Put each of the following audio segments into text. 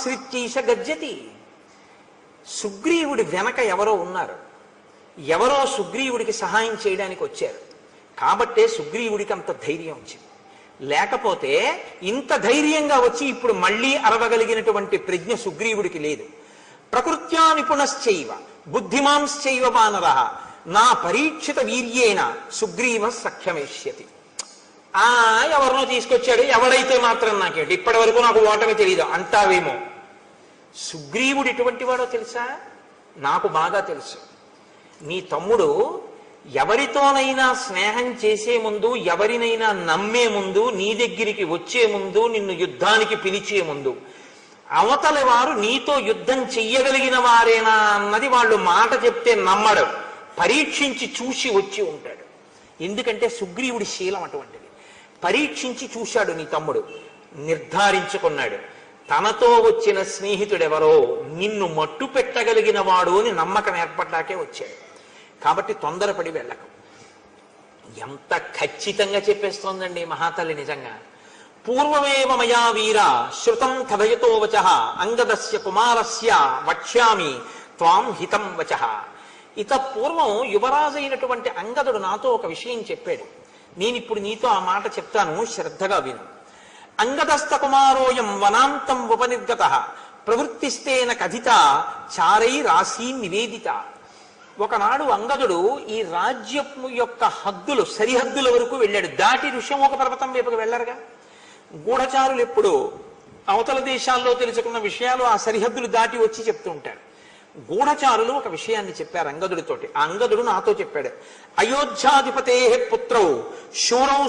తామాశ్రిత్యైష గజ్జతి. సుగ్రీవుడి వెనక ఎవరో ఉన్నారు, ఎవరో సుగ్రీవుడికి సహాయం చేయడానికి వచ్చారు. కాబట్టే సుగ్రీవుడికి అంత ధైర్యం వచ్చింది. లేకపోతే ఇంత ధైర్యంగా వచ్చి ఇప్పుడు మళ్ళీ అరవగలిగినటువంటి ప్రజ్ఞ సుగ్రీవుడికి లేదు. ప్రకృత్యా నిపుణశ్చైవ బుద్ధిమాంశ్చైవ వానరః నా పరీక్షిత వీర్యేన సుగ్రీవ సఖ్యమేష్యతి. ఎవరినో తీసుకొచ్చాడు, ఎవడైతే మాత్రం నాకేంటి, ఇప్పటి వరకు నాకు ఓటమి తెలియదు అంటావేమో. సుగ్రీవుడు ఎటువంటి వాడో తెలుసా? నాకు బాగా తెలుసు. నీ తమ్ముడు ఎవరితోనైనా స్నేహం చేసే ముందు, ఎవరినైనా నమ్మే ముందు, నీ దగ్గరికి వచ్చే ముందు, నిన్ను యుద్ధానికి పిలిచే ముందు అవతలి వారు నీతో యుద్ధం చెయ్యగలిగిన వారేనా అన్నది వాళ్ళు మాట చెప్తే నమ్మడు, పరీక్షించి చూసి వచ్చి ఉంటాడు. ఎందుకంటే సుగ్రీవుడి శీలం అటువంటిది. పరీక్షించి చూశాడు నీ తమ్ముడు, నిర్ధారించుకున్నాడు తనతో వచ్చిన స్నేహితుడెవరో నిన్ను మట్టు పెట్టగలిగిన వాడు అని నమ్మకం ఏర్పడ్డాకే వచ్చాడు. కాబట్టి తొందరపడి వెళ్ళకు. ఎంత ఖచ్చితంగా చెప్పేస్తోందండి మహాతల్లి నిజంగా. పూర్వమేవ మయా వీర శృతం కథయతో వచః అంగదస్య కుమారస్య వక్ష్యామి త్వాం హితం వచః. ఇత పూర్వం యువరాజైనటువంటి అంగదుడు నాతో ఒక విషయం చెప్పాడు. నేనిప్పుడు నీతో ఆ మాట చెప్తాను, శ్రద్ధగా విను. అంగదస్త కుమారోయం వనాంతం ఉపనిర్గతః ప్రవృత్తిస్తేన కథిత చారైరాశీ నివేదిత. ఒకనాడు అంగదుడు ఈ రాజ్యము యొక్క హద్దులు, సరిహద్దుల వరకు వెళ్ళాడు. దాటి ఋష్యమూక పర్వతం వైపుకు వెళ్ళరుగా. గూఢచారులు ఎప్పుడు అవతల దేశాల్లో తెలుసుకున్న విషయాలు ఆ సరిహద్దులు దాటి వచ్చి చెప్తూ ఉంటారు. గూఢచారులు ఒక విషయాన్ని చెప్పారు అంగదుడితోటి. ఆ అంగదుడు నాతో చెప్పాడు, అయోధ్యాధిపతే పుత్రౌ శూరౌ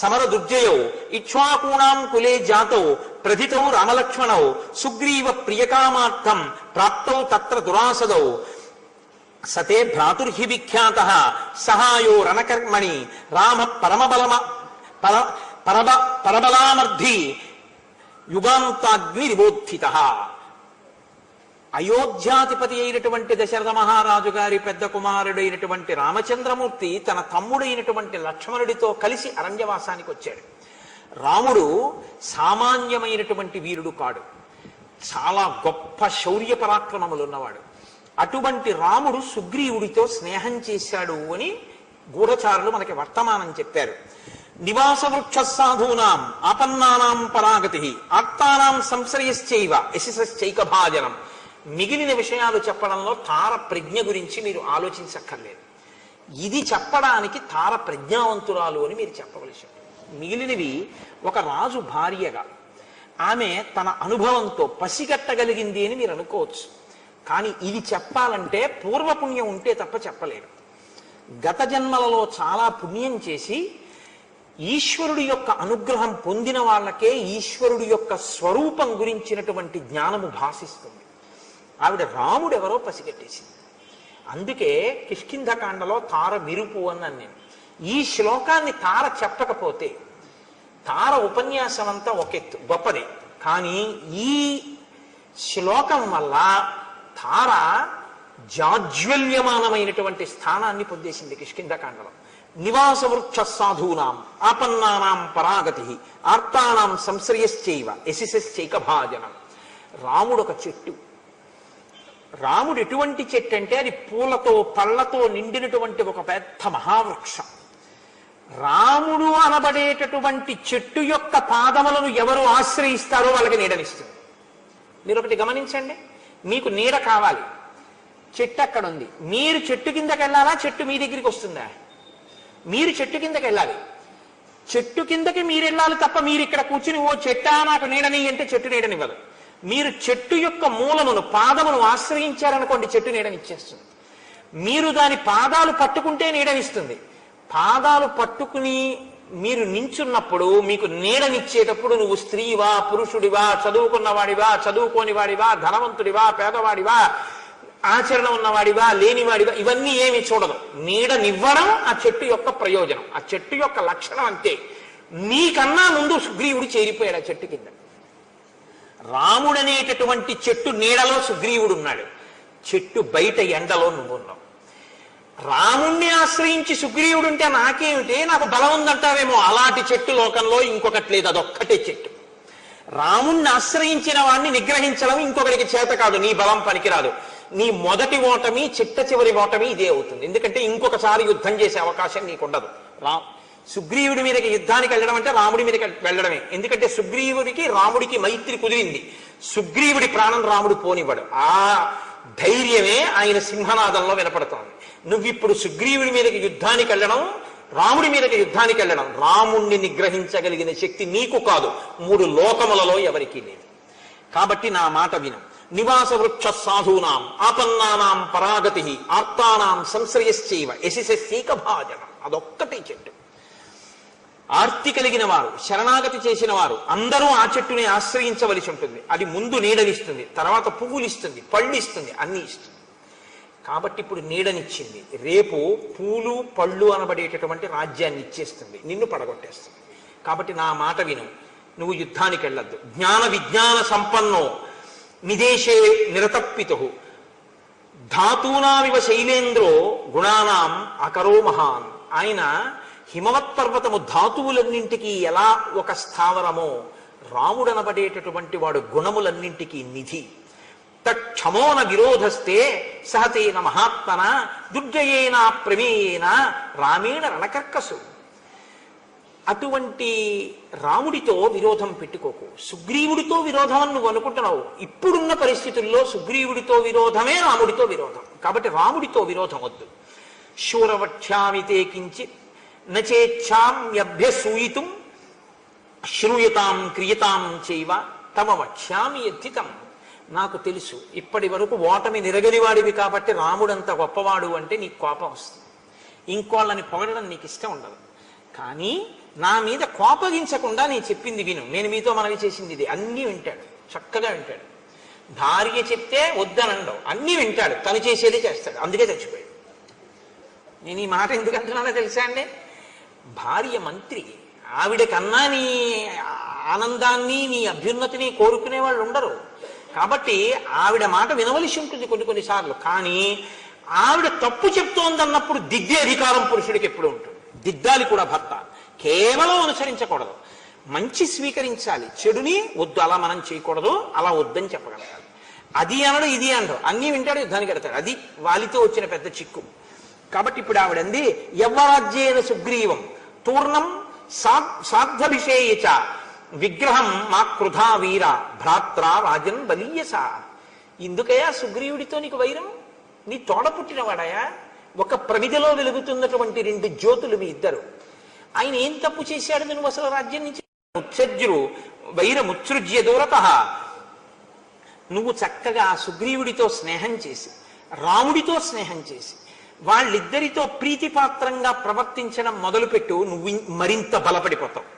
సమర దుర్జయౌ ఇక్ష్వాకూణాం కులే జాతౌ ప్రథితౌ రామలక్ష్మణౌ సుగ్రీవ ప్రియకామార్థం ప్రాప్తౌ తత్ర దురాసదౌ సతే భ్రాతుర్హి విఖ్యాత సహాయో రణకర్మణి రామ పరబలామర్థి యుగాంతాగ్ని నిబోధిత. అయోధ్యాధిపతి అయినటువంటి దశరథ మహారాజు గారి పెద్ద కుమారుడైనటువంటి రామచంద్రమూర్తి తన తమ్ముడైనటువంటి లక్ష్మణుడితో కలిసి అరణ్యవాసానికి వచ్చాడు. రాముడు సామాన్యమైనటువంటి వీరుడు కాడు, చాలా గొప్ప శౌర్య పరాక్రమములు ఉన్నవాడు. అటువంటి రాముడు సుగ్రీవుడితో స్నేహం చేశాడు అని గూఢచారులు మనకి వర్తమానం చెప్పారు. నివాస వృక్ష సాధూనాం ఆపన్నానాం పరాగతి ఆర్తానాం సంశ్రయశ్చైవ యశశ్చైక భాజనం. మిగిలిన విషయాలు చెప్పడంలో తార ప్రజ్ఞ గురించి మీరు ఆలోచించక్కర్లేదు. ఇది చెప్పడానికి తార ప్రజ్ఞావంతురాలు అని మీరు చెప్పవలసి. మిగిలినవి ఒక రాజు భార్యగా ఆమె తన అనుభవంతో పసిగట్టగలిగింది అని మీరు అనుకోవచ్చు. కానీ ఇది చెప్పాలంటే పూర్వపుణ్యం ఉంటే తప్ప చెప్పలేరు. గత జన్మలలో చాలా పుణ్యం చేసి ఈశ్వరుడి యొక్క అనుగ్రహం పొందిన వాళ్ళకే ఈశ్వరుడి యొక్క స్వరూపం గురించినటువంటి జ్ఞానము భాషిస్తుంది. ఆవిడ రాముడు ఎవరో పసిగట్టేసింది. అందుకే కిష్కింధకాండలో తార విరుపు అన్నాను నేను. ఈ శ్లోకాన్ని తార చెప్పకపోతే తార ఉపన్యాసం అంతా ఒకెత్తు గొప్పదే, కానీ ఈ శ్లోకం వల్ల తార జాజ్వల్యమానమైనటువంటి స్థానాన్ని పొందేసింది కిష్కింధకాండలో. నివాస వృక్ష సాధూనాం ఆపన్నానాం పరాగతి ఆర్తానాం సంశ్రయశ్చైవ యశశ్చైక భాజనం. రాముడు ఒక చెట్టు. రాముడు ఎటువంటి చెట్టు అంటే అది పూలతో పళ్ళతో నిండినటువంటి ఒక పెద్ద మహావృక్షం. రాముడు అనబడేటటువంటి చెట్టు యొక్క పాదములను ఎవరు ఆశ్రయిస్తారో వాళ్ళకి నీడనిస్తుంది. మీరు ఒకటి గమనించండి, మీకు నీడ కావాలి, చెట్టు అక్కడ ఉంది, మీరు చెట్టు కిందకి వెళ్ళాలా, చెట్టు మీ దగ్గరికి వస్తుందా? మీరు చెట్టు కిందకి వెళ్ళాలి. చెట్టు కిందకి మీరు వెళ్ళాలి తప్ప మీరు ఇక్కడ కూర్చుని ఓ చెట్టా నాకు నీడని అంటే చెట్టు నీడనివ్వదు. మీరు చెట్టు యొక్క మూలమును పాదమును ఆశ్రయించారనుకోండి, చెట్టు నీడనిచ్చేస్తుంది. మీరు దాని పాదాలు పట్టుకుంటే నీడనిస్తుంది. పాదాలు పట్టుకుని మీరు నించున్నప్పుడు మీకు నీడనిచ్చేటప్పుడు నువ్వు స్త్రీవా పురుషుడివా, చదువుకున్నవాడివా చదువుకోనివాడివా, ధనవంతుడివా పేదవాడివా, ఆచరణ ఉన్నవాడివా లేనివాడివా, ఇవన్నీ ఏమి చూడదు. నీడనివ్వడం ఆ చెట్టు యొక్క ప్రయోజనం, ఆ చెట్టు యొక్క లక్షణం అంతే. నీకన్నా ముందు సుగ్రీవుడు చేరిపోయాడు ఆ చెట్టు కింద. రాముడనేటటువంటి చెట్టు నీడలో సుగ్రీవుడు ఉన్నాడు, చెట్టు బయట ఎండలో నువ్వున్నావు. రాముణ్ణి ఆశ్రయించి సుగ్రీవుడు ఉంటే నాకేమిటి, నాకు బలం ఉందంటావేమో, అలాంటి చెట్టు లోకంలో ఇంకొకటి లేదు, అదొక్కటే చెట్టు. రాముణ్ణి ఆశ్రయించిన వాణ్ణి నిగ్రహించడం ఇంకొకరికి చేత కాదు, నీ బలం పనికిరాదు. నీ మొదటి ఓటమి చిట్ట చివరి ఓటమి ఇదే అవుతుంది. ఎందుకంటే ఇంకొకసారి యుద్ధం చేసే అవకాశం నీకుండదు. సుగ్రీవుడి మీదకి యుద్ధానికి వెళ్ళడం అంటే రాముడి మీదకి వెళ్ళడమే. ఎందుకంటే సుగ్రీవుడికి రాముడికి మైత్రి కుదిరింది. సుగ్రీవుడి ప్రాణం రాముడు పోనివ్వడు. ఆ ధైర్యమే ఆయన సింహనాదంలో వినపడుతోంది. నువ్విప్పుడు సుగ్రీవుడి మీదకి యుద్ధానికి వెళ్ళడం, రాముడి మీదకి యుద్ధానికి వెళ్ళడం, రాముణ్ణి నిగ్రహించగలిగిన శక్తి నీకు కాదు, 3 లోకములలో ఎవరికీ లేదు. కాబట్టి నా మాట విను. నివాస వృక్ష సాధూనాం ఆపన్నానాం పరాగతి ఆర్తానాం సంశ్రయశ్చైవ యశిశీక భాజనం. అదొక్కటే చెట్టు. ఆర్తి కలిగిన వారు, శరణాగతి చేసిన వారు అందరూ ఆ చెట్టుని ఆశ్రయించవలసి ఉంటుంది. అది ముందు నీడనిస్తుంది, తర్వాత పువ్వులు ఇస్తుంది, పళ్ళు ఇస్తుంది, అన్ని ఇస్తుంది. కాబట్టి ఇప్పుడు నీడనిచ్చింది, రేపు పూలు పళ్ళు అనబడేటటువంటి రాజ్యాన్ని ఇచ్చేస్తుంది, నిన్ను పడగొట్టేస్తుంది. కాబట్టి నా మాట విను, నువ్వు యుద్ధానికి వెళ్ళొద్దు. జ్ఞాన విజ్ఞాన సంపన్నో నిదేశే నిరతప్పితు ధాతూనామివ శైలేంద్రో గుణానాం అకరో మహాన్. ఆయన హిమవత్పర్వతము ధాతువులన్నింటికీ ఎలా ఒక స్థావరమో, రాముడనబడేటటువంటి వాడు గుణములన్నింటికీ నిధి. తక్షమోన విరోధస్తే సహతేన మహాత్మన దుర్జయేన ప్రమేయేన రామేణ రణకర్కసు. అటువంటి రాముడితో విరోధం పెట్టుకోకు. సుగ్రీవుడితో విరోధం అని నువ్వు అనుకుంటున్నావు. ఇప్పుడున్న పరిస్థితుల్లో సుగ్రీవుడితో విరోధమే రాముడితో విరోధం. కాబట్టి రాముడితో విరోధం వద్దు. శూరవక్ష్యామితే కించిత్ నచేచ్ఛామ్యభ్యసూయితుం శ్రూయతాం క్రియతాం చైవ తమ వక్ష్యామి యద్ధితం. నాకు తెలుసు ఇప్పటి వరకు ఓటమి నిరగనివాడివి కాబట్టి రాముడంత గొప్పవాడు అంటే నీకు కోపం వస్తుంది, ఇంకోళ్ళని పొగడడం నీకు ఇష్టం ఉండదు. కానీ నా మీద కోపగించకుండా నేను చెప్పింది విను. నేను మీతో మనవి చేసింది ఇది. అన్నీ వింటాడు, చక్కగా వింటాడు. భార్య చెప్తే వద్దనండవు, అన్నీ వింటాడు, తను చేసేది చేస్తాడు. అందుకే చచ్చిపోయాడు. నేను ఈ మాట ఎందుకు అంటున్నానో తెలుసా అండి? భార్య మంత్రి, ఆవిడ కన్నా నీ ఆనందాన్ని నీ అభ్యున్నతిని కోరుకునే వాళ్ళు ఉండరు. కాబట్టి ఆవిడ మాట వినవలసి ఉంటుంది కొన్నిసార్లు. కానీ ఆవిడ తప్పు చెప్తోందన్నప్పుడు దిద్దే అధికారం పురుషుడికి ఎప్పుడు ఉంటుంది. దిద్దాలి కూడా భర్త, కేవలం అనుసరించకూడదు. మంచి స్వీకరించాలి, చెడుని వద్దు అలా మనం చేయకూడదు, అలా వద్దని చెప్పగలగాలి. అది అనడు ఇది అనడు, అన్నీ వింటాడు, యుద్ధానికి ఎడతాడు. అది వాలితో వచ్చిన పెద్ద చిక్కు. కాబట్టి ఇప్పుడు ఆవిడంది యవ్వరాజ్యేన సుగ్రీవం తూర్ణం సార్థభిషేయచ విగ్రహం మా కృధా వీర భ్రాత్ర రాజన్ బలీయస. ఎందుకయా సుగ్రీవుడితో నీకు వైరం? నీ తోడ పుట్టినవాడయా? ఒక ప్రమిదలో వెలుగుతున్నటువంటి 2 జ్యోతులు మీ ఇద్దరు. ఆయన ఏం తప్పు చేశాడు నువ్వు అసలు రాజ్యం నుంచి? ఉత్సజ్జురు వైరముత్సృజ్య దూరత. నువ్వు చక్కగా సుగ్రీవుడితో స్నేహం చేసి, రాముడితో స్నేహం చేసి, వాళ్ళిద్దరితో ప్రీతిపాత్రంగా ప్రవర్తించడం మొదలుపెట్టు, నువ్వు మరింత బలపడిపోతావు.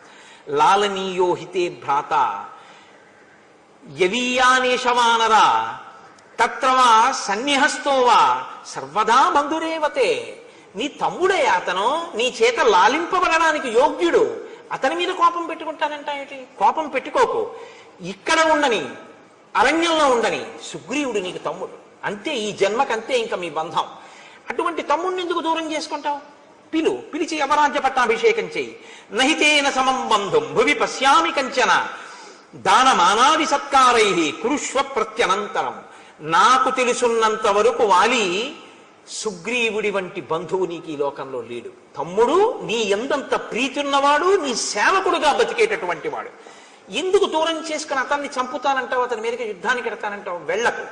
లాలనీయోహితే భ్రాత యవీయానేషవానరా తత్రవా సన్నిహస్తోవా సర్వదా బంధురేవతే. నీ తమ్ముడే అతను, నీ చేత లాలింపబడడానికి యోగ్యుడు. అతని మీద కోపం పెట్టుకుంటానంట ఏంటి? కోపం పెట్టుకోకు. ఇక్కడ ఉండని, అరణ్యంలో ఉండని, సుగ్రీవుడు నీకు తమ్ముడు అంతే. ఈ జన్మకంతే ఇంకా మీ బంధం. అటువంటి తమ్ముడిని ఎందుకు దూరం చేసుకుంటావు? పిలిచి యమరాజ్య పట్టాభిషేకం చేయి. నహితేన సమం బంధుం భువి పశ్యామి కంచన దానమానాది సత్కారై కురుష్వ ప్రత్యనంతరం. నాకు తెలుసున్నంత వరకు వాలి సుగ్రీవుడి వంటి బంధువు నీకు ఈ లోకంలో లేడు. తమ్ముడు నీ ఎందంత ప్రీతి ఉన్నవాడు, నీ సేవకుడుగా బతికేటటువంటి వాడు. ఎందుకు దూరం చేసుకుని అతన్ని చంపుతానంటావు, అతని మీదకి యుద్ధానికి ఎడతానంటావు? వెళ్ళకు.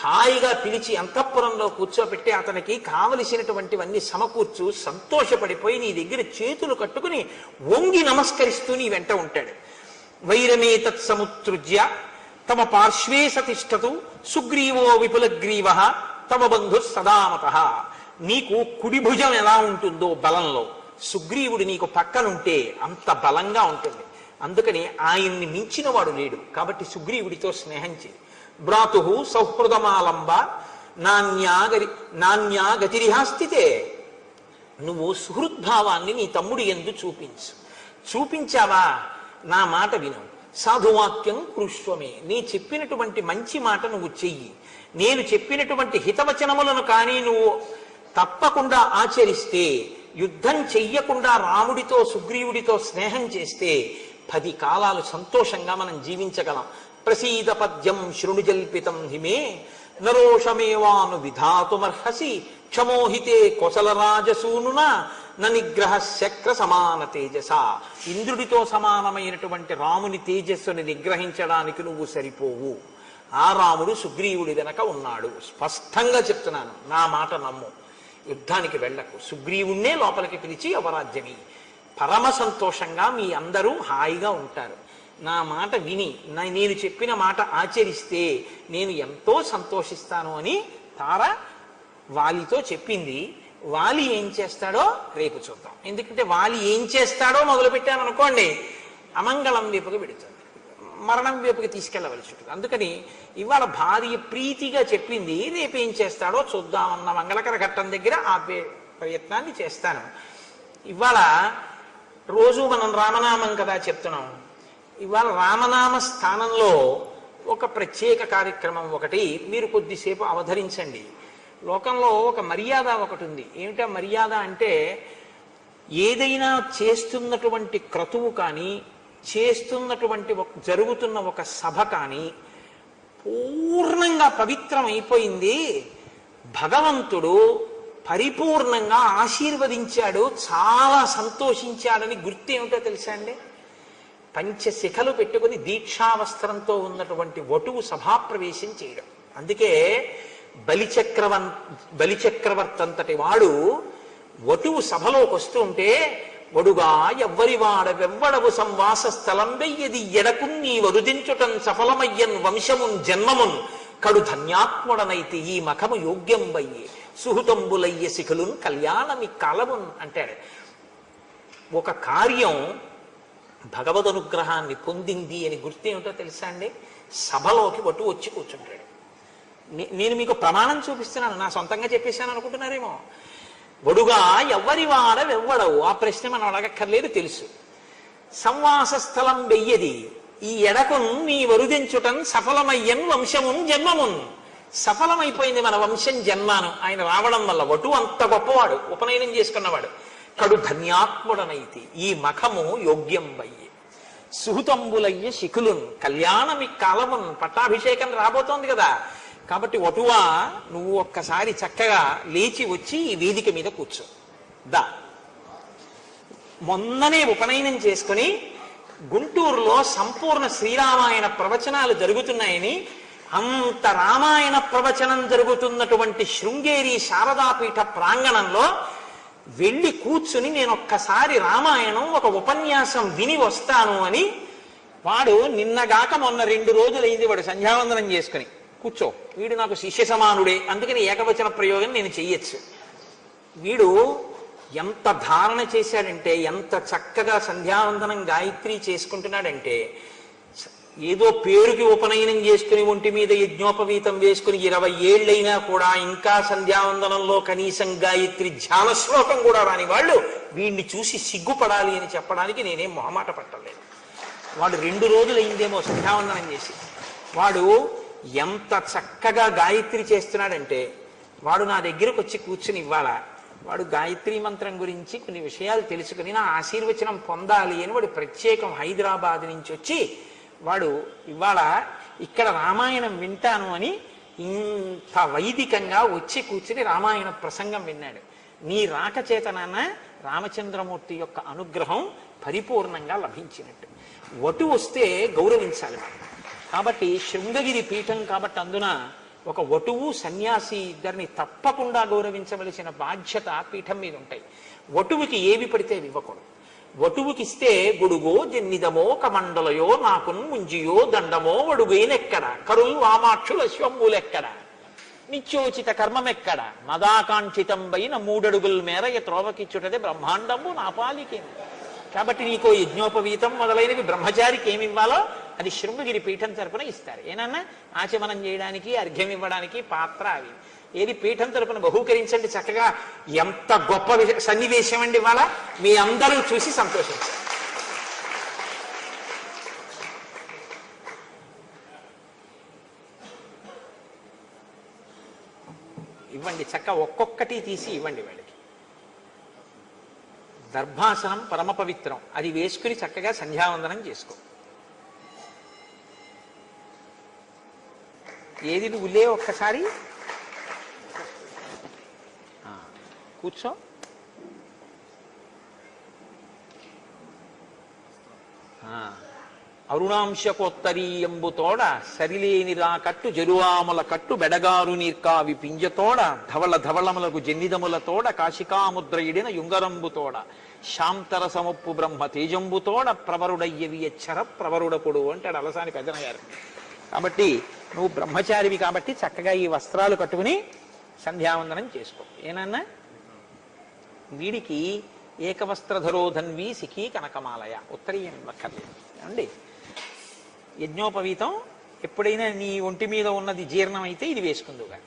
హాయిగా పిలిచి అంతఃపురంలో కూర్చోబెట్టి అతనికి కావలసినటువంటివన్నీ సమకూర్చు. సంతోషపడిపోయి నీ దగ్గర చేతులు కట్టుకుని వంగి నమస్కరిస్తూ నీ వెంట ఉంటాడు. వైరమే తత్సముత్సృజ్య తమ పార్శ్వే సతిష్టతు సుగ్రీవో విపులగ్రీవ తమ బంధు సదామత. నీకు కుడి భుజం ఎలా ఉంటుందో బలంలో, సుగ్రీవుడు నీకు పక్కనుంటే అంత బలంగా ఉంటుంది. అందుకని ఆయన్ని మించిన వాడు లేడు. కాబట్టి సుగ్రీవుడితో స్నేహం చేయి. భ్రాతు సౌహృదమాలంబ నాన్యా గతిరిహాస్థితే. నువ్వు సుహృద్భావాన్ని నీ తమ్ముడి యందు చూపించావా? నా మాట విను. సాధువాక్యం కృష్వమే. నీ చెప్పినటువంటి మంచి మాట నువ్వు చెయ్యి. నేను చెప్పినటువంటి హితవచనములను కానీ నువ్వు తప్పకుండా ఆచరిస్తే, యుద్ధం చెయ్యకుండా రాముడితో సుగ్రీవుడితో స్నేహం చేస్తే 10 కాలాలు సంతోషంగా మనం జీవించగలం. ప్రసీద పద్యం శృణుజల్పితం హిమే నరోషమేవాను విధాతుమర్హసి క్షమోహితే కొసల రాజసూనున నిగ్రహ శక్ర సమాన తేజస. ఇంద్రుడితో సమానమైనటువంటి రాముని తేజస్సుని నిగ్రహించడానికి నువ్వు సరిపోవు. ఆ రాముడు సుగ్రీవుడి వెనక ఉన్నాడు. స్పష్టంగా చెప్తున్నాను, నా మాట నమ్ము. యుద్ధానికి వెళ్ళకు. సుగ్రీవుణ్ణే లోపలికి పిలిచి అవరాజ్యమి. పరమ సంతోషంగా మీ అందరూ హాయిగా ఉంటారు. నా మాట విని నేను చెప్పిన మాట ఆచరిస్తే నేను ఎంతో సంతోషిస్తాను అని తార వాలితో చెప్పింది. వాలి ఏం చేస్తాడో రేపు చూద్దాం. ఎందుకంటే వాలి ఏం చేస్తాడో మొదలుపెట్టామనుకోండి అమంగళం వైపుకి పెడుతుంది, మరణం వైపుకి తీసుకెళ్ళవలసి ఉంటుంది. అందుకని ఇవాళ భార్య ప్రీతిగా చెప్పింది, రేపేం చేస్తాడో చూద్దామన్న మంగళకర ఘట్టం దగ్గర ఆపే ప్రయత్నాన్ని చేస్తాను. ఇవాళ రోజు మనం రామనామం కదా చెప్తున్నాం. ఇవాళ రామనామ స్థానంలో ఒక ప్రత్యేక కార్యక్రమం ఒకటి మీరు కొద్దిసేపు అవధరించండి. లోకంలో ఒక మర్యాద ఒకటి ఉంది. ఏమిటా మర్యాద అంటే, ఏదైనా చేస్తున్నటువంటి క్రతువు కానీ చేస్తున్నటువంటి జరుగుతున్న ఒక సభ కానీ పూర్ణంగా పవిత్రం అయిపోయింది, భగవంతుడు పరిపూర్ణంగా ఆశీర్వదించాడు, చాలా సంతోషించాడని గుర్తు ఏమిటో తెలుసా అండి? పంచశిఖలు పెట్టుకుని దీక్షావస్త్రంతో ఉన్నటువంటి వటువు సభాప్రవేశం చేయడం. అందుకే బలిచక్రవర్తి అంతటి వాడు వటువు సభలోకి వస్తుంటే, వడుగా ఎవ్వరి వాడవెవ్వడవు సంవాస స్థలం వెయ్యది ఎడకు నీ వరుదించుటం సఫలమయ్యన్ వంశమున్ జన్మమున్ కడు ధన్యాత్ముడనైతే ఈ మఖము యోగ్యం వయ్యే సుహృతంబులయ్య శిఖులున్ కళ్యాణమి కాలమున్ అంటాడు. ఒక కార్యం భగవదనుగ్రహాన్ని పొందింది అని గుర్తేమిటో తెలుసా అండి? సభలోకి వటు వచ్చి కూర్చుంటాడు. నేను మీకు ప్రమాణం చూపిస్తున్నాను, నా సొంతంగా చెప్పేశాను అనుకుంటున్నారేమో. వడుగా ఎవ్వరి వాడవెవ్వడవు, ఆ ప్రశ్న మనం అడగక్కర్లేదు, తెలుసు. సంవాస స్థలం వెయ్యది ఈ ఎడకున్ నీ వరుదించుటం సఫలమయ్యన్ వంశమున్ జన్మమున్. సఫలమైపోయింది మన వంశం జన్మాను ఆయన రావడం వల్ల. వటు అంత గొప్పవాడు, ఉపనయనం చేసుకున్నవాడు. కడు ధన్యాత్ముడనైతి ఈ మఖము యోగ్యం వయ్యే సుహృతంబులయ్య శిఖులున్ కళ్యాణమి కాలమున్. పట్టాభిషేకం రాబోతోంది కదా, కాబట్టి వటువా నువ్వు ఒక్కసారి చక్కగా లేచి వచ్చి ఈ వేదిక మీద కూర్చో. దా, మొన్ననే ఉపనయనం చేసుకుని గుంటూరులో సంపూర్ణ శ్రీరామాయణ ప్రవచనాలు జరుగుతున్నాయని, అంత రామాయణ ప్రవచనం జరుగుతున్నటువంటి శృంగేరి శారదాపీఠ ప్రాంగణంలో వెళ్ళి కూర్చుని నేను ఒక్కసారి రామాయణం ఒక ఉపన్యాసం విని వస్తాను అని వాడు నిన్నగాక మొన్న 2 రోజులైంది వాడు సంధ్యావందనం చేసుకుని కూర్చో. వీడు నాకు శిష్య సమానుడే, అందుకని ఏకవచన ప్రయోగం నేను చెయ్యొచ్చు. వీడు ఎంత ధారణ చేశాడంటే, ఎంత చక్కగా సంధ్యావందనం గాయత్రి చేసుకుంటున్నాడంటే, ఏదో పేరుకి ఉపనయనం చేసుకుని ఒంటి మీద యజ్ఞోపవీతం వేసుకుని 20 ఏళ్ళైనా కూడా ఇంకా సంధ్యావందనంలో కనీసం గాయత్రి ధ్యాన శ్లోకం కూడా రాని వాళ్ళు వీడిని చూసి సిగ్గుపడాలి అని చెప్పడానికి నేనేం మొహమాట పట్టలేదు. వాడు 2 రోజులైందేమో సంధ్యావందనం చేసి. వాడు ఎంత చక్కగా గాయత్రి చేస్తున్నాడంటే, వాడు నా దగ్గరకు వచ్చి కూర్చుని ఇవ్వాల వాడు గాయత్రి మంత్రం గురించి కొన్ని విషయాలు తెలుసుకుని నా ఆశీర్వచనం పొందాలి అని వాడు ప్రత్యేకం హైదరాబాద్ నుంచి వచ్చి వాడు ఇవాళ ఇక్కడ రామాయణం వింటాను అని ఇంత వైదికంగా వచ్చి కూర్చుని రామాయణ ప్రసంగం విన్నాడు. నీ రాక చేతనాన రామచంద్రమూర్తి యొక్క అనుగ్రహం పరిపూర్ణంగా లభించినట్టు. వటు వస్తే గౌరవించాలి. కాబట్టి శృంగగిరి పీఠం కాబట్టి అందున ఒక వటువు సన్యాసి ఇద్దరిని తప్పకుండా గౌరవించవలసిన బాధ్యత పీఠం మీద ఉంటాయి. వటువుకి ఏవి పడితే ఇవ్వకూడదు. వటువుకిస్తే గొడుగో జన్నిదమో కమండలయో నాకున్ ముంజియో దండమో వడుగైనెక్కడ కరుల్ వామాక్షుల అశ్వమ్ములెక్కడ నిత్యోచిత కర్మమెక్కడ మదాకాంక్షితంబైన 3 అడుగుల మేర త్రోవకిచ్చుటదే బ్రహ్మాండము నా పాలికే. కాబట్టి నీకో యజ్ఞోపవీతం మొదలైనవి బ్రహ్మచారికి ఏమి ఇవ్వాలో అది శృంగగిరి పీఠం తరపున ఇస్తారు. ఏనన్నా ఆచమనం చేయడానికి, అర్ఘ్యం ఇవ్వడానికి పాత్ర అవి. ఏది పీఠం తరపున బహూకరించండి. చక్కగా ఎంత గొప్ప సన్నివేశం అండి ఇవాళ, మీ అందరూ చూసి సంతోషించారు. ఇవ్వండి, చక్క ఒక్కొక్కటి తీసి ఇవ్వండి వాడికి. దర్భాసనం పరమ పవిత్రం. అది వేసుకుని చక్కగా సంధ్యావందనం చేసుకో. ఏది నువ్వు లే ఒక్కసారి కూర్చో. అరుణాంశకోత్తరీయంబుతోడ సరిలేని రాకట్టు జరువాముల కట్టు బెడగారు నీర్కావి పింజతోడ ధవళ ధవళములకు జన్నిదములతోడ కాశికాముద్రయుడిన యుంగరంబుతోడ శాంతరసముప్పు బ్రహ్మ తేజంబుతోడ ప్రవరుడయ్యవియచ్చర ప్రవరుడపుడు అంటాడు అలసాని పెద్దన గారు. కాబట్టి నువ్వు బ్రహ్మచారివి కాబట్టి చక్కగా ఈ వస్త్రాలు కట్టుకుని సంధ్యావందనం చేసుకో. ఏనన్నా వీడికి ఏకవస్త్రధరో ధన్వీ సిఖీ కనకమాలయ ఉత్తరీయం అక్కర్లేదు అండి. యజ్ఞోపవీతం ఎప్పుడైనా నీ ఒంటి మీద ఉన్నది జీర్ణం అయితే ఇది వేసుకుందుగా.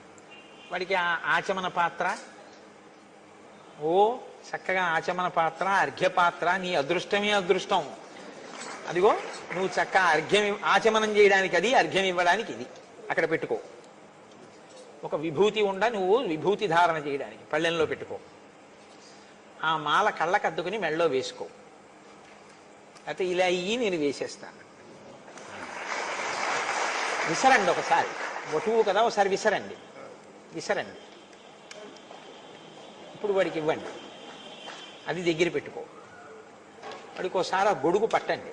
వాడికి ఆచమన పాత్ర, ఓ చక్కగా ఆచమన పాత్ర, అర్ఘ్యపాత్ర, నీ అదృష్టమే అదృష్టం. అదిగో నువ్వు చక్కగా ఆచమనం చేయడానికి అది, అర్ఘ్యం ఇవ్వడానికి ఇది అక్కడ పెట్టుకో. ఒక విభూతి ఉండ నువ్వు విభూతి ధారణ చేయడానికి పళ్ళెంలో పెట్టుకో. ఆ మాల కళ్ళకద్దుకుని మెళ్ళలో వేసుకో. అయితే ఇలా అయ్యి నేను వేసేస్తాను. విసరండి ఒకసారి, వటువు కదా, ఒకసారి విసరండి. ఇప్పుడు వాడికి ఇవ్వండి, అది దగ్గర పెట్టుకో. వాడికి ఒకసారి ఆ గొడుగు పట్టండి.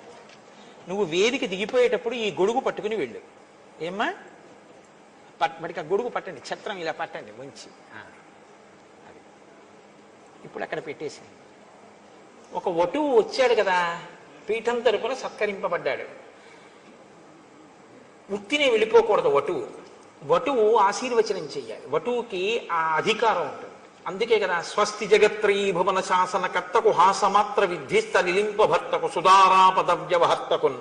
నువ్వు వేదిక దిగిపోయేటప్పుడు ఈ గొడుగు పట్టుకుని వెళ్ళు. ఏమ్మా వాడికి ఆ గొడుగు పట్టండి, ఛత్రం ఇలా పట్టండి మంచి. అది ఇప్పుడు అక్కడ పెట్టేసి, ఒక వటువు వచ్చాడు కదా, పీఠం తరపున సత్కరింపబడ్డాడు. ఉత్తినే వెళ్ళిపోకూడదు. వటువు ఆశీర్వచనం చెయ్యాలి. వటువుకి ఆ అధికారం ఉంటుంది. అందుకే కదా స్వస్తి జగత్రీ భువన శాసన కర్తకు హాసమాత్ర విద్ధిస్త నిలింప భర్తకు సుధారాపద వ్యవహర్తకున్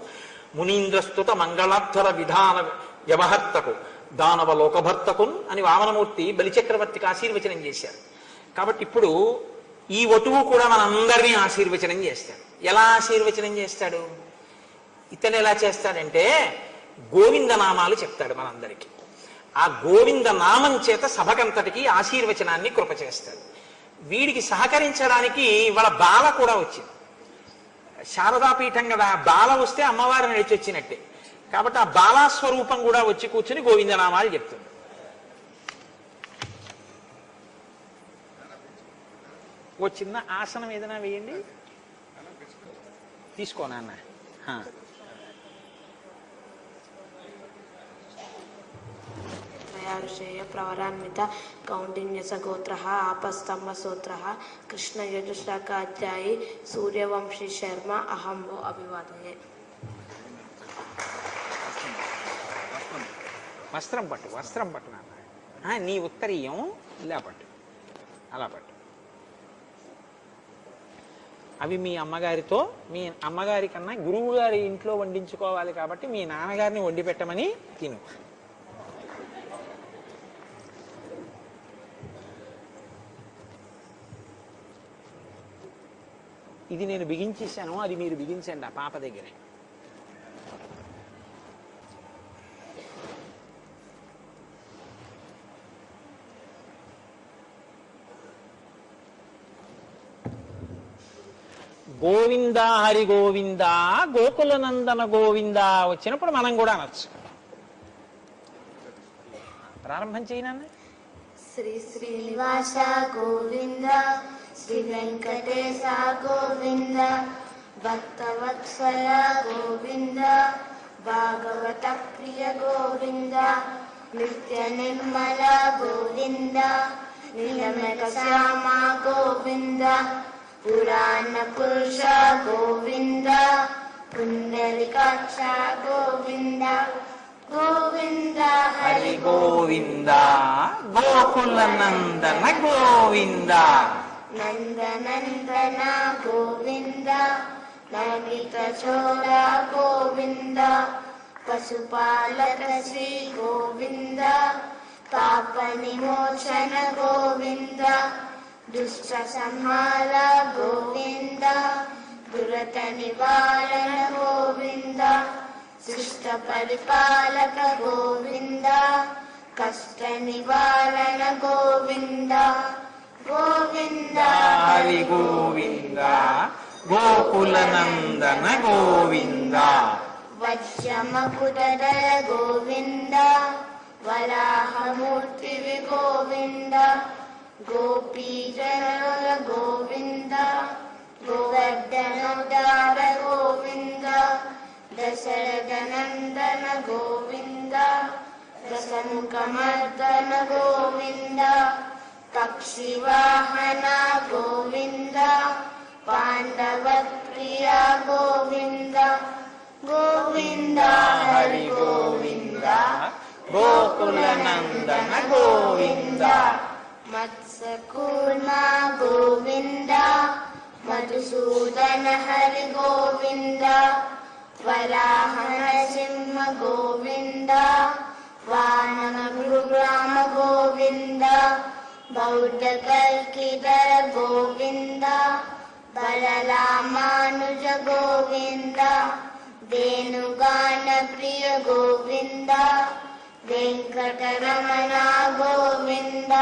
మునీంద్రస్తుత మంగళార్థర విధాన వ్యవహర్తకు దానవ లోకభర్తకున్ అని వామనమూర్తి బలిచక్రవర్తికి ఆశీర్వచనం చేశారు. కాబట్టి ఇప్పుడు ఈ వటువు కూడా మనందరినీ ఆశీర్వచనం చేస్తాడు. ఎలా ఆశీర్వచనం చేస్తాడు? ఇతను ఎలా చేస్తాడంటే గోవిందనామాలు చెప్తాడు మనందరికీ. ఆ గోవింద నామం చేత సభకంతటికి ఆశీర్వచనాన్ని కృప చేస్తాడు. వీడికి సహకరించడానికి వాళ్ళ బాల కూడా వచ్చింది. శారదాపీఠం కదా, బాల వస్తే అమ్మవారిని నడిచొచ్చినట్టే. కాబట్టి ఆ బాలాస్వరూపం కూడా వచ్చి కూర్చుని గోవిందనామాలు చెప్తుంది. ఓ చిన్న ఆసనం ఏదైనా వేయండి, తీసుకోనన్న. ఋషయ ప్రవరాన్విత కౌండిన్యస గోత్ర ఆపస్తంభ సూత్ర కృష్ణ యజుశాఖాధ్యాయి సూర్యవంశీ శర్మ అహంభో అభివాదయే. వస్త్రం పట్టు నాన్న. నీ ఉత్తరీయం ఇలా పట్టు, అలా పట్టు. అవి మీ అమ్మగారితో, మీ అమ్మగారి కన్నా గురువు గారి ఇంట్లో వండించుకోవాలి కాబట్టి మీ నాన్నగారిని వండి పెట్టమని తిను. ఇది నేను బిగించేశాను, అది మీరు బిగించండి ఆ పాప దగ్గరే. గోవింద హరి గోవింద గోకుల నందన గోవింద వచ్చినప్పుడు మనం కూడా అనొచ్చు. ప్రారంభం చేయనన్న. శ్రీ శ్రీనివాస గోవింద, శ్రీ వెంకటేశ గోవింద, భక్తవత్సల గోవింద, భాగవత ప్రియ గోవింద, నిత్య నిర్మల గోవింద, నీలమేఘ శ్యామ గోవింద, పురాణ పురుష గోవింద, పుండరీకాక్ష గోవింద, గోవింద హరి గోవింద, గోకుల నందన గోవింద, నందనందన గోవింద, నమిత చోళ గోవింద, పశుపాలక శ్రీ గోవింద, పాప విమోచన గోవింద, దుష్ట సంహార గోవింద, దురత నివారణ గోవింద, శిష్ట పరిపాలక గోవింద, కష్ట నివారణ గోవింద, గోవింద గోవింద హరి గోవింద గోకుల నందన గోవింద వజ్రమకుటధర గోవింద వరాహమూర్తివి గోవింద గోపీజనుల గోవింద గోవర్ధనోదార గోవింద దశరథ నందన గోవింద దశముఖమర్దన గోవింద పక్షివాహన గోవింద పాండవ ప్రియ గోవింద గోవింద హరి గోవింద గోకుల నందన గోవింద మత్స్యకూర్మ గోవింద మధుసూదన హరి గోవింద వరాహ నరసింహ గోవింద వానర గురుగ్రామ గోవింద బౌద్ధ కల్కిధర గోవింద బలరామానుజ గోవింద వేణుగాన ప్రియ గోవింద వెంకటరమణ గోవింద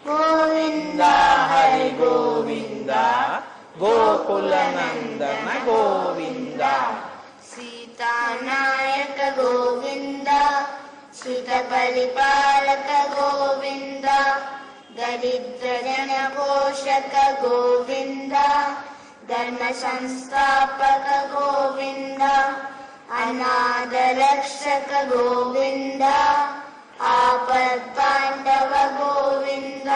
గోవింద హరి గోవింద గోకుల నందన గోవింద సీతానాయక గోవింద సుత పరిపాలక గోవింద దరిద్ర జన పోషక గోవింద ధర్మ సంస్థాపక గోవింద అనాథ రక్షక గోవింద ఆపద్బాంధవ గోవింద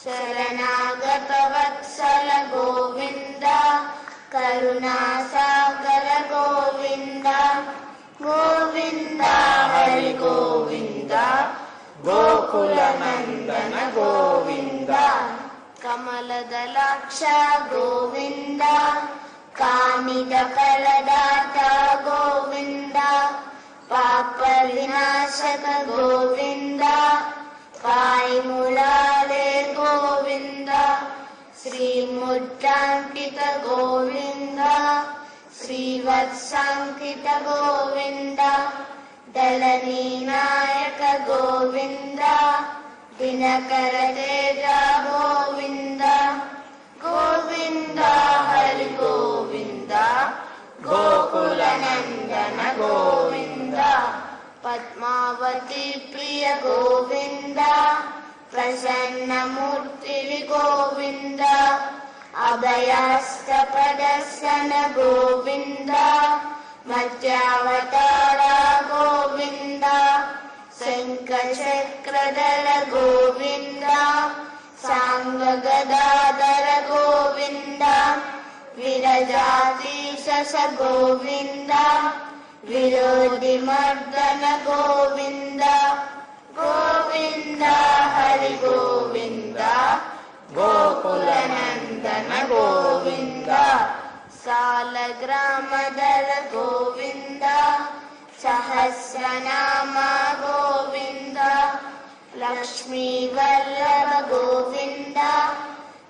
శరణాగత వత్సల గోవింద కరుణాసాగర గోవింద గోవింద హరి గోవింద గోకుల నందన గోవింద కమలదలాక్ష గోవింద కామిత ఫలదాత గోవింద పాప వినాశక గోవింద పాయిములాలే గోవింద శ్రీముద్రాంకిత గోవింద శ్రీవత్సాంకిత గోవింద దళనీ నాయక గోవింద దినకర తేజ గోవింద గోవింద హరి గోవింద గోకుల నందన గోవింద పద్మావతి ప్రియ గోవింద ప్రసన్నమూర్తి గోవింద అభయాస్త ప్రదర్శన గోవింద మధ్యావతార గోవింద శంఖచక్రధర గోవింద సాంగ గదాధర గోవింద విరజాతీశ గోవింద విరోధి మర్దన గోవింద గోవింద హరి గోవింద గోకుల నందన గోవింద సాలగ్రామధర గోవింద సహస్రనామ గోవింద లక్ష్మీ వల్లభ గోవింద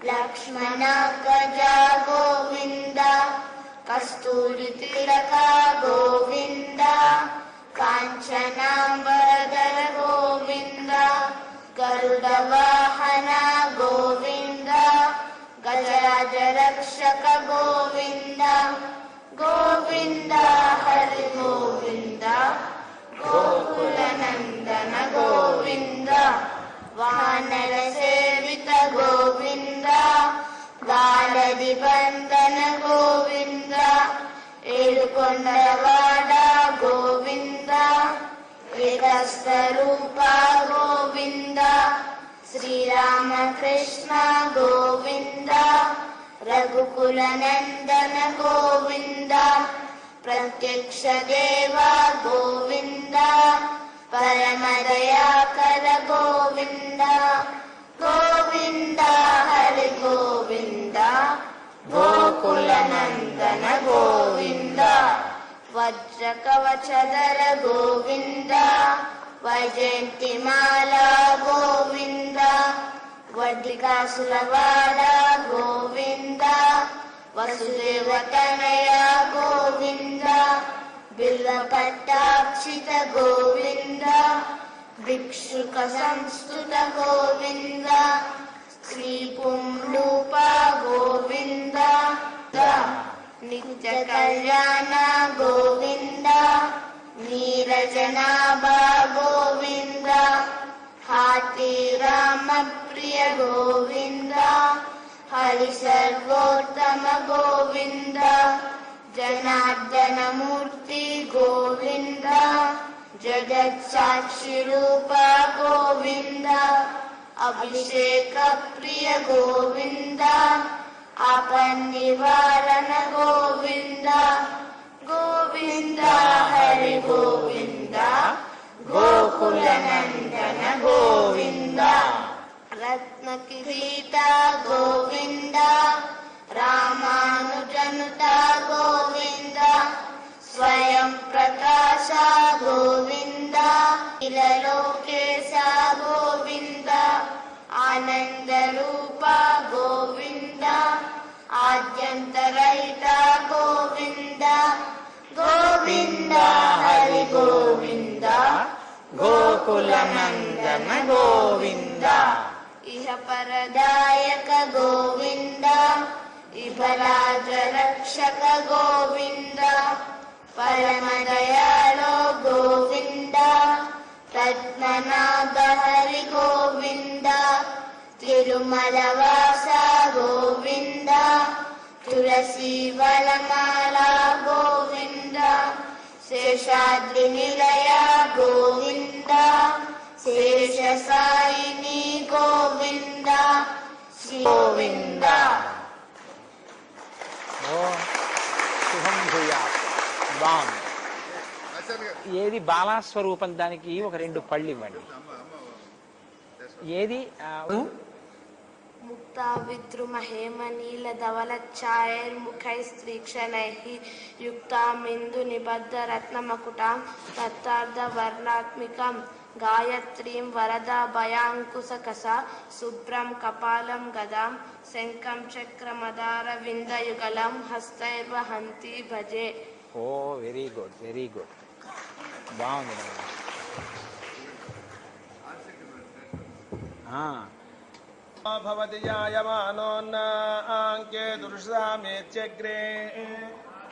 లక్ష్మణ గజ గోవింద కస్తూరి తిలక గోవింద కాంచనాంబరధర గోవింద గరుడ వాహన గోవింద గజరాజ రక్షక గోవింద గోవింద హరి గోవింద గోకుల నందన గోవింద వానర సేవిత గోవింద బాలది బంధన గోవింద ఏడుకొండవాడ గోవింద ఏకస్వరూప గోవింద శ్రీరామకృష్ణ గోవింద రఘుకుల నందన గోవింద ప్రత్యక్ష దేవ గోవింద పరమదయాకర గోవింద గోవింద హరి గోవింద గోకుల నందన గోవింద వజ్ర కవచధర గోవింద వైజయంతిమాల గోవింద వడ్డికాసులవాడ గోవింద వసుదేవ తనయ గోవింద బిల్వ పట్టాక్షిత గోవింద భిక్షుక సంస్కృత గోవింద శ్రీ పుంరూప గోవింద నిత్య కళ్యాణ గోవింద నీరజనాభ గోవింద హాతి రామ ప్రియ గోవింద హరి సర్వోత్తమ గోవింద జనార్దన మూర్తి గోవింద జగత్ సాక్షి రూప గోవింద అభిషేక ప్రియ గోవింద ఆపన్నివారణ గోవింద గోవింద హరి గోవింద గోకుల నందన గోవింద రత్న కిరీట గోవింద రామానుజనుత గోవింద స్వయం ప్రకాశ గోవింద ఇలలోకేశ గోవింద ఆనంద రూప గోవింద ఆద్యంతరహిత గోవింద గోవింద హరి గోవింద గోకుల నందన గోవింద ఇహ పరదాయక గోవింద ఇహరాజ రక్షక గోవింద పరమ దయాళో గోవింద రత్ననాభ హరి గోవింద తిరుమల వాస గోవింద తులసి వనమాల గోవింద శేషాద్రి నిలయ గోవింద శేష సాయిని గోవింద శ్రీ గోవింద శుభం భూయాత్. బాగుంది. ఏది బాలాస్వరూపం, దానికి ఒక 2 పళ్ళు ఇవ్వండి. ఏది ముక్తా విద్రుమ హేమ నీల ధవల ఛాయైర్ముఖైస్త్రీక్షణైః యుక్తామిందు నిబద్ధ రత్నమకుటాం తత్తార్థ వర్ణాత్మికం గాయత్రీం వరదా భయాంకుశకస శుభ్రం కపాలం గదాం శంఖం చక్రమదార విందయుగలం హస్తైర్వహంతి భజే. ఓ వెరీ గుడ్, వెరీ గుడ్, బాగుంది. భవతి జాయమానోన్నాంకే దుర్షామేత్యగ్రే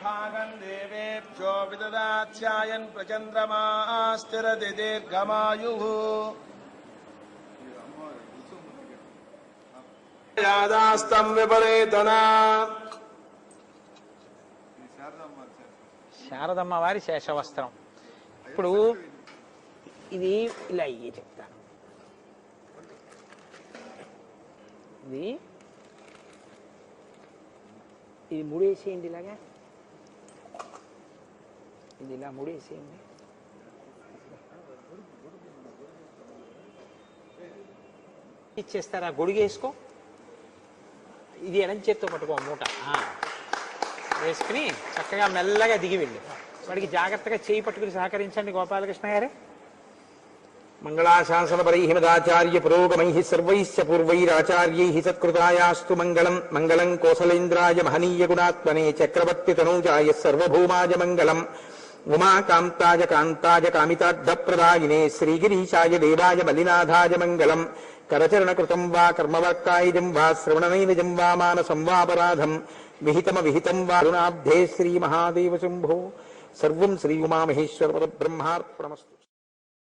భాగం దేవేభ్యో విదదాధ్యాయన్ ప్రచంద్రమా స్థిరతి దీర్ఘమాయుః. యాదాస్తం విపరీతనా. శారదమ్మ వారి శేషవస్త్రం. ఇప్పుడు ఇది ఇలా అయ్యి చెప్తాను. ఇది ముడేసేయండి, ఇలాగా ఇది ఇలా ముడేసేయండి. ఇచ్చేస్తారా? గొడుగేసుకో. ఇది ఎడం చేత్తో పట్టుకో, మూట వేసుకుని చక్కగా మెల్లగా దిగి వెళ్ళి వాడికి జాగ్రత్తగా చేయి పట్టుకుని సహకరించండి. గోపాలకృష్ణ గారే. మంగళాశాసనపరైః మదాచార్య పురోగమైః సర్వైశ్చ పూర్వైరాచార్యైః సత్కృతాయాస్తు మంగళం. మంగళం కోసలేంద్రాయ మహనీయ గుణాత్మనే చక్రవర్తి తనూజాయ సర్వభౌమాయ మంగళం. ఉమాకాంతాయ కాంతాయ కామితార్థప్రదాయినే శ్రీగిరీశాయ దేవాయ మలినాథాయ మంగళం. కరచరణకృతం వా కర్మవర్కాయుజం వా శ్రవణనైనజం వా మానసం వాపరాధం విహితమవిహితం వా రుణాబ్ధే శ్రీమహాదేవ శంభో. సర్వం శ్రీ ఉమామహేశ్వర పరబ్రహ్మార్పణమస్తు.